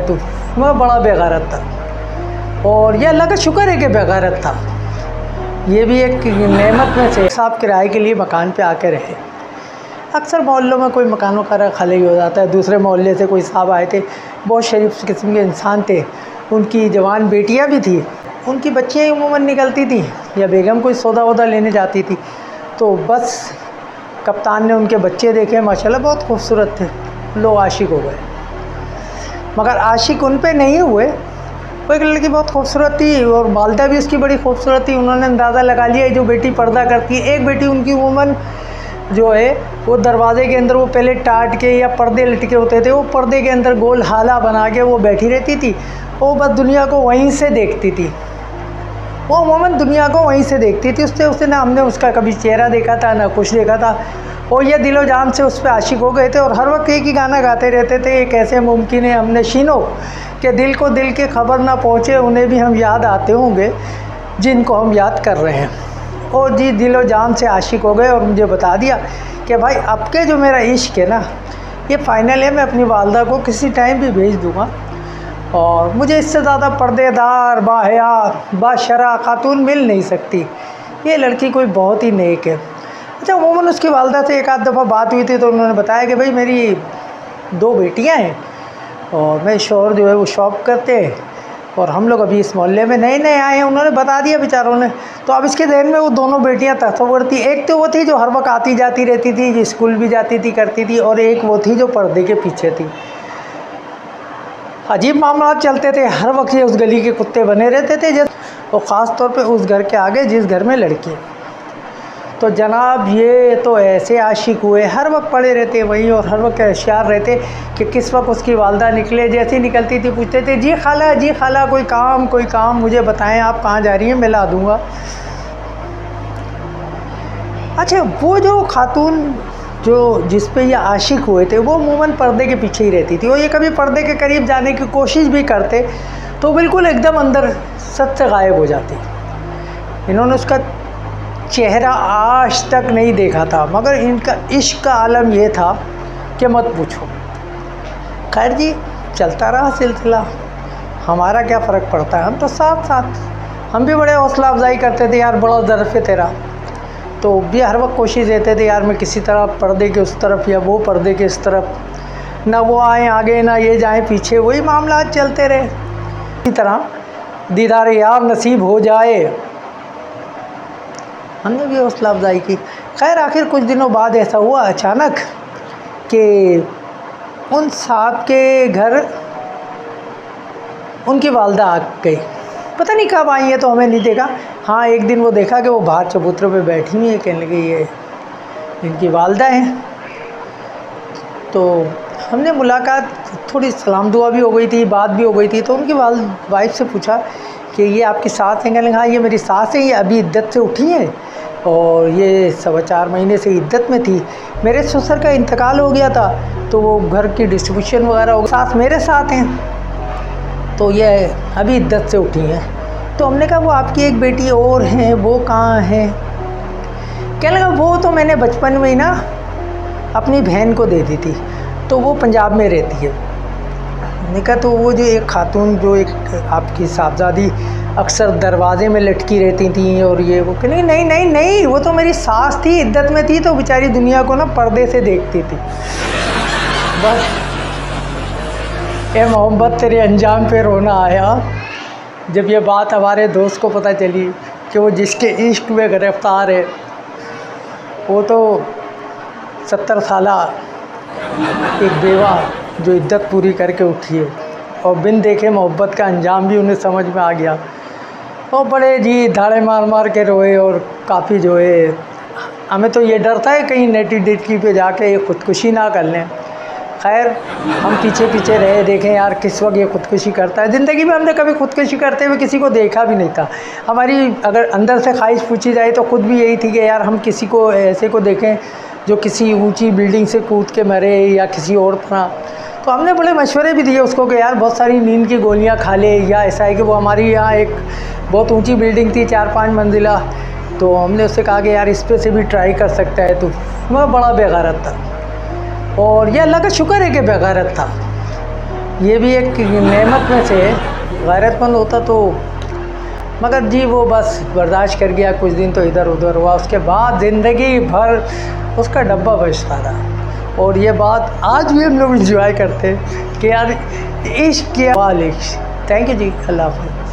तो वह बड़ा बेगैरत था और ये अल्लाह का शुक्र है कि बेगैरत था। ये भी एक नेमत में से। साहब किराए के लिए मकान पे आके रहे। अक्सर मोहल्लों में कोई मकान वगैरह खाली हो जाता है। दूसरे मोहल्ले से कोई साहब आए थे, बहुत शरीफ किस्म के इंसान थे। उनकी जवान बेटियां भी थी, उनकी बच्चियाँ उमूमन निकलती थी या बेगम कोई सौदा वौदा लेने जाती थी। तो बस कप्तान ने उनके बच्चे देखे, माशाल्लाह बहुत खूबसूरत थे। लोग आशिक हो गए, मगर आशिक उन पे नहीं हुए। वो एक लड़की बहुत खूबसूरत थी और वालदा भी उसकी बड़ी खूबसूरत थी। उन्होंने अंदाज़ा लगा लिया जो बेटी पर्दा करती है। एक बेटी उनकी उमूमन जो है वो दरवाज़े के अंदर वो पहले टाट के या पर्दे लटके होते थे, वो पर्दे के अंदर गोल हाला बना के वो बैठी रहती थी। वो बस दुनिया को वहीं से देखती थी, वो उमूमन दुनिया को वहीं से देखती थी। उसने ना हमने उसका कभी चेहरा देखा था ना कुछ देखा था। और ये दिलो जान से उस पर आशिक हो गए थे और हर वक्त एक ही गाना गाते रहते थे, ये कैसे मुमकिन है हमने शीनो कि दिल को दिल की खबर ना पहुँचे, उन्हें भी हम याद आते होंगे जिनको हम याद कर रहे हैं। और जी दिलो जान से आशिक हो गए और मुझे बता दिया कि भाई अब के जो मेरा इश्क है ना ये फ़ाइनल है, मैं अपनी वालदा को किसी टाइम भी भेज दूँगा और मुझे इससे ज़्यादा पर्देदार बाहया बाशरा खातून मिल नहीं सकती। ये लड़की कोई बहुत ही नेक है। अच्छा, उमूमन उसकी वालदा से एक आध दफ़ा बात हुई थी तो उन्होंने बताया कि भाई मेरी 2 बेटियां हैं और मेरे शौहर जो है वो शॉप करते हैं और हम लोग अभी इस मोहल्ले में नए नए आए हैं। उन्होंने बता दिया बेचारों ने। तो अब इसके जहन में वो दोनों बेटियां तस्वर थी। एक तो वो थी जो हर वक्त आती जाती रहती थी, जो स्कूल भी जाती थी करती थी, और एक वो थी जो पर्दे के पीछे थी। अजीब मामला चलते थे, हर वक्त ये उस गली के कुत्ते बने रहते थे और ख़ास तौर पे उस घर के आगे जिस घर में लड़की। तो जनाब ये तो ऐसे आशिक हुए, हर वक्त पड़े रहते वहीं और हर वक्त होशियार रहते कि किस वक्त उसकी वालदा निकले। जैसी निकलती थी पूछते थे जी खाला कोई काम मुझे बताएं, आप कहाँ जा रही हैं, मैं ला दूँगा। अच्छा, वो जो खातून जो जिस पे ये आशिक हुए थे वो अमूमन पर्दे के पीछे ही रहती थी और ये कभी पर्दे के करीब जाने की कोशिश भी करते तो बिल्कुल एकदम अंदर सच से गायब हो जाती। इन्होंने उसका चेहरा आज तक नहीं देखा था, मगर इनका इश्क का आलम ये था कि मत पूछो। खैर जी, चलता रहा सिलसिला। हमारा क्या फ़र्क पड़ता है, हम तो साथ साथ। हम भी बड़े हौसला अफजाई करते थे, यार बड़ा ज़र्फ़ है तेरा। तो भी हर वक्त कोशिश रहते थे यार मैं किसी तरह पर्दे के उस तरफ या वो पर्दे के इस तरफ, ना वो आए आगे ना ये जाए पीछे, वही मामला चलते रहे। इसी तरह दीदार यार नसीब हो जाए, हमने भी हौसला अफजाई की। खैर आखिर कुछ दिनों बाद ऐसा हुआ अचानक कि उन साहब के घर उनकी वालदा आ गई। पता नहीं कब आई है तो हमें नहीं देखा। हाँ, एक दिन वो देखा कि वो बाहर चबूतरे पे बैठी हुई है, कहने लगी ये इनकी वालदा है। तो हमने मुलाकात, थोड़ी सलाम दुआ भी हो गई थी, बात भी हो गई थी। तो उनकी वाइफ से पूछा कि ये आपकी सास है? कहने लगा हाँ ये मेरी सास है, ये अभी इद्दत से उठी है और ये 4.25 महीने से इद्दत में थी। मेरे ससुर का इंतकाल हो गया था तो वो घर की डिस्ट्रीब्यूशन वगैरह हो, सास मेरे साथ हैं तो ये अभी इद्दत से उठी हैं। तो हमने कहा वो आपकी एक बेटी और है, वो कहाँ है? कहने लगा वो तो मैंने बचपन में ही ना अपनी बहन को दे दी थी, तो वो पंजाब में रहती है। मैंने कहा तो वो जो एक खातून जो एक आपकी साहबजादी अक्सर दरवाजे में लटकी रहती थी और ये वो, कहने नहीं वो तो मेरी सास थी, इद्दत में थी तो बेचारी दुनिया को ना पर्दे से देखती थी। बस ए मोहब्बत तेरे अंजाम पे रोना आया जब ये बात हमारे दोस्त को पता चली कि वो जिसके इश्क में गिरफ्तार है वो तो 70 साला एक बेवा जो इद्दत पूरी करके उठी है और बिन देखे मोहब्बत का अंजाम भी उन्हें समझ में आ गया। और बड़े जी धाड़े मार मार के रोए और काफ़ी जो है हमें तो ये डर था है कहीं नेटी डिटकी पे जाके ये ख़ुदकुशी ना कर लें। खैर हम पीछे पीछे रहे, देखें यार किस वक्त ये ख़ुदकुशी करता है। ज़िंदगी में हमने कभी ख़ुदकुशी करते हुए किसी को देखा भी नहीं था। हमारी अगर अंदर से ख्वाहिश पूछी जाए तो ख़ुद भी यही थी कि यार हम किसी को ऐसे को देखें जो किसी ऊंची बिल्डिंग से कूद के मरे या किसी और तरह। तो हमने बड़े मशवरे भी दिए उसको कि यार बहुत सारी नींद की गोलियां खा ले, या ऐसा है कि वो हमारी यहाँ एक बहुत ऊंची बिल्डिंग थी 4-5 मंजिला, तो हमने उससे कहा कि यार इस पे से भी ट्राई कर सकता है तो। वह बड़ा बेगैरत था और ये अल्लाह का शुक्र है कि बेगैरत था। ये भी एक नेमत में से गैरतमंद होता तो, मगर जी वो बस बर्दाश्त कर गया, कुछ दिन तो इधर उधर हुआ, उसके बाद ज़िंदगी भर उसका डब्बा बजता रहा। और ये बात आज भी हम लोग इंजॉय करते हैं कि यार इश्क किया। थैंक यू जी, अल्लाह हाफ़िज़।